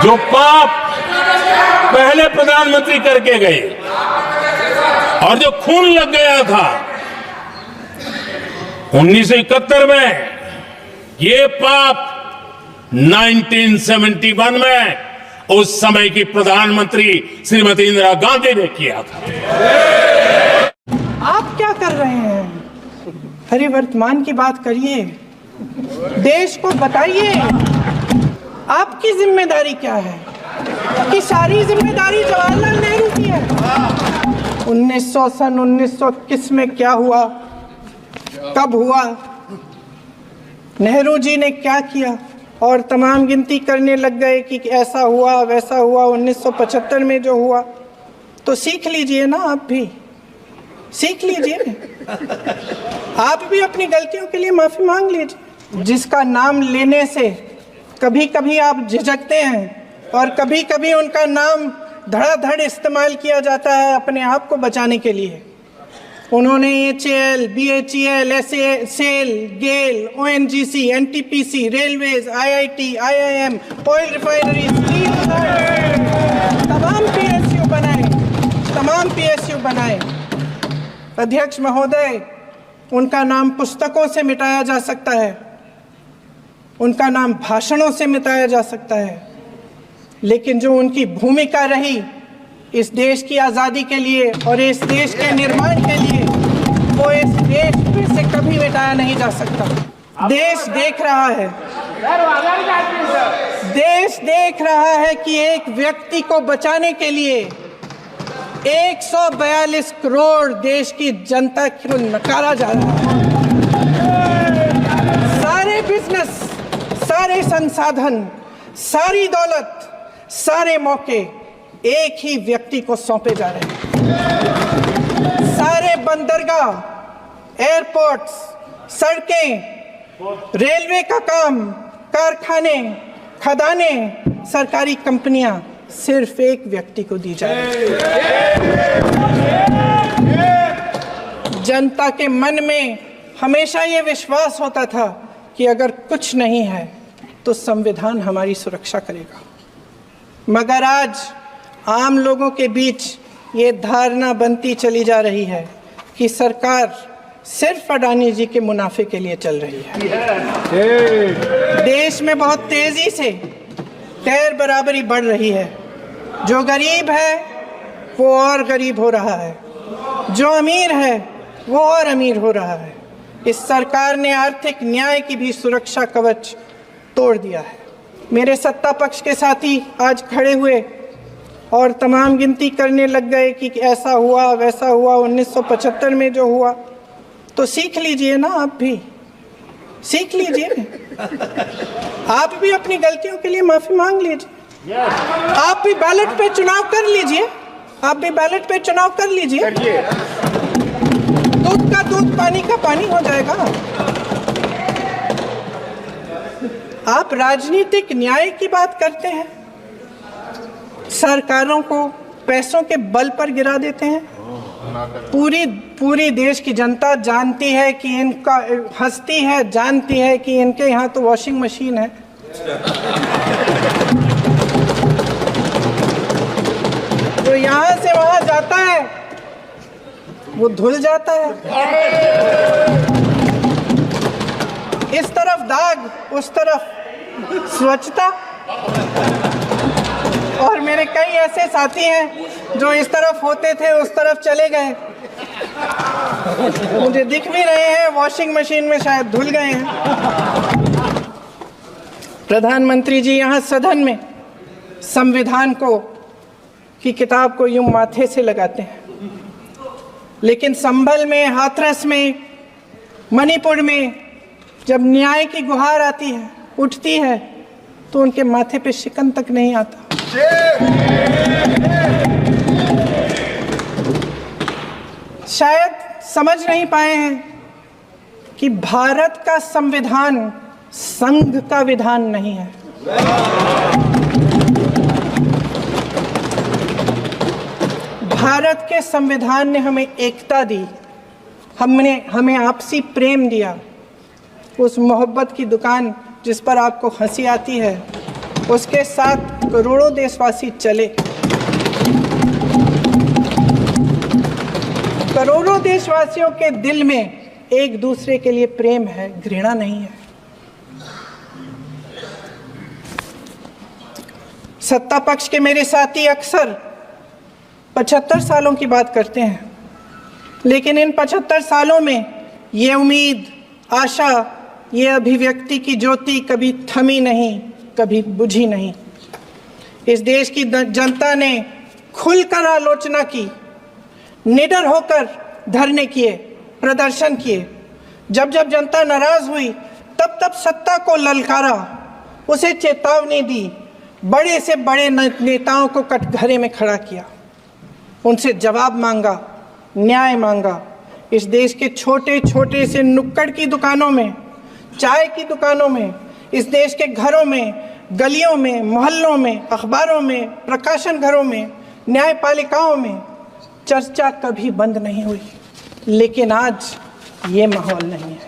जो पाप पहले प्रधानमंत्री करके गए और जो खून लग गया था 1971 में, ये पाप 1971 में उस समय की प्रधानमंत्री श्रीमती इंदिरा गांधी ने किया था। आप क्या कर रहे हैं? अरे वर्तमान की बात करिए, देश को बताइए आपकी जिम्मेदारी क्या है। कि सारी जिम्मेदारी जवाहरलाल नेहरू की है। 1921 में क्या हुआ, कब हुआ, नेहरू जी ने क्या किया, और तमाम गिनती करने लग गए कि ऐसा हुआ वैसा हुआ। 1975 में जो हुआ, तो सीख लीजिए ना, आप भी सीख लीजिए। आप भी अपनी गलतियों के लिए माफी मांग लीजिए। जिसका नाम लेने से कभी कभी आप झिझकते हैं और कभी कभी उनका नाम धड़ाधड़ इस्तेमाल किया जाता है अपने आप को बचाने के लिए। उन्होंने HAL, BHEL, SAL, गेल, ONGC, NTPC, railways, IIT, IIM, oil refinery, तमाम PSU बनाए। अध्यक्ष महोदय, उनका नाम पुस्तकों से मिटाया जा सकता है, उनका नाम भाषणों से मिटाया जा सकता है, लेकिन जो उनकी भूमिका रही इस देश की आज़ादी के लिए और इस देश के निर्माण के लिए, वो इस देश से कभी मिटाया नहीं जा सकता। देश देख रहा है, देश देख रहा है कि एक व्यक्ति को बचाने के लिए 142 करोड़ देश की जनता को नकारा जा रहा है। सारे बिजनेस, सारे संसाधन, सारी दौलत, सारे मौके एक ही व्यक्ति को सौंपे जा रहे हैं। सारे बंदरगाह, एयरपोर्ट्स, सड़कें, रेलवे का काम, कारखाने, खदाने, सरकारी कंपनियां सिर्फ एक व्यक्ति को दी जा रही है। जनता के मन में हमेशा ये विश्वास होता था कि अगर कुछ नहीं है तो संविधान हमारी सुरक्षा करेगा, मगर आज आम लोगों के बीच ये धारणा बनती चली जा रही है कि सरकार सिर्फ अडानी जी के मुनाफे के लिए चल रही है। देश में बहुत तेजी से गैर बराबरी बढ़ रही है। जो गरीब है वो और गरीब हो रहा है, जो अमीर है वो और अमीर हो रहा है। इस सरकार ने आर्थिक न्याय की भी सुरक्षा कवच तोड़ दिया है। मेरे सत्ता पक्ष के साथी आज खड़े हुए और तमाम गिनती करने लग गए कि ऐसा हुआ वैसा हुआ। 1975 में जो हुआ, तो सीख लीजिए ना, आप भी सीख लीजिए। आप भी अपनी गलतियों के लिए माफी मांग लीजिए। आप भी बैलेट पे चुनाव कर लीजिए, आप भी बैलेट पे चुनाव कर लीजिए। दूध का दूध, पानी का पानी हो जाएगा। आप राजनीतिक न्याय की बात करते हैं, सरकारों को पैसों के बल पर गिरा देते हैं। पूरी देश की जनता जानती है कि इनका, हंसती है, जानती है कि इनके यहाँ तो वॉशिंग मशीन है। जो यहाँ से वहाँ जाता है वो धुल जाता है। इस तरफ दाग, उस तरफ स्वच्छता। और मेरे कई ऐसे साथी हैं जो इस तरफ होते थे उस तरफ चले गए, मुझे दिख भी रहे हैं, वॉशिंग मशीन में शायद धुल गए हैं। प्रधानमंत्री जी यहाँ सदन में संविधान को की किताब को यूं माथे से लगाते हैं, लेकिन संभल में, हाथरस में, मणिपुर में जब न्याय की गुहार आती है, उठती है, तो उनके माथे पे शिकन तक नहीं आता। शायद समझ नहीं पाए हैं कि भारत का संविधान संघ का विधान नहीं है। भारत के संविधान ने हमें एकता दी, हमें आपसी प्रेम दिया। उस मोहब्बत की दुकान जिस पर आपको हंसी आती है, उसके साथ करोड़ों देशवासी चले। करोड़ों देशवासियों के दिल में एक दूसरे के लिए प्रेम है, घृणा नहीं है। सत्ता पक्ष के मेरे साथी अक्सर 75 सालों की बात करते हैं, लेकिन इन 75 सालों में ये उम्मीद, आशा, ये अभिव्यक्ति की ज्योति कभी थमी नहीं, कभी बुझी नहीं। इस देश की जनता ने खुलकर आलोचना की, निडर होकर धरने किए, प्रदर्शन किए। जब जब जनता नाराज हुई तब तब सत्ता को ललकारा, उसे चेतावनी दी, बड़े से बड़े नेताओं को कटघरे में खड़ा किया, उनसे जवाब मांगा, न्याय मांगा। इस देश के छोटे छोटे से नुक्कड़ की दुकानों में, चाय की दुकानों में, इस देश के घरों में, गलियों में, मोहल्लों में, अखबारों में, प्रकाशन घरों में, न्यायपालिकाओं में चर्चा कभी बंद नहीं हुई। लेकिन आज ये माहौल नहीं है।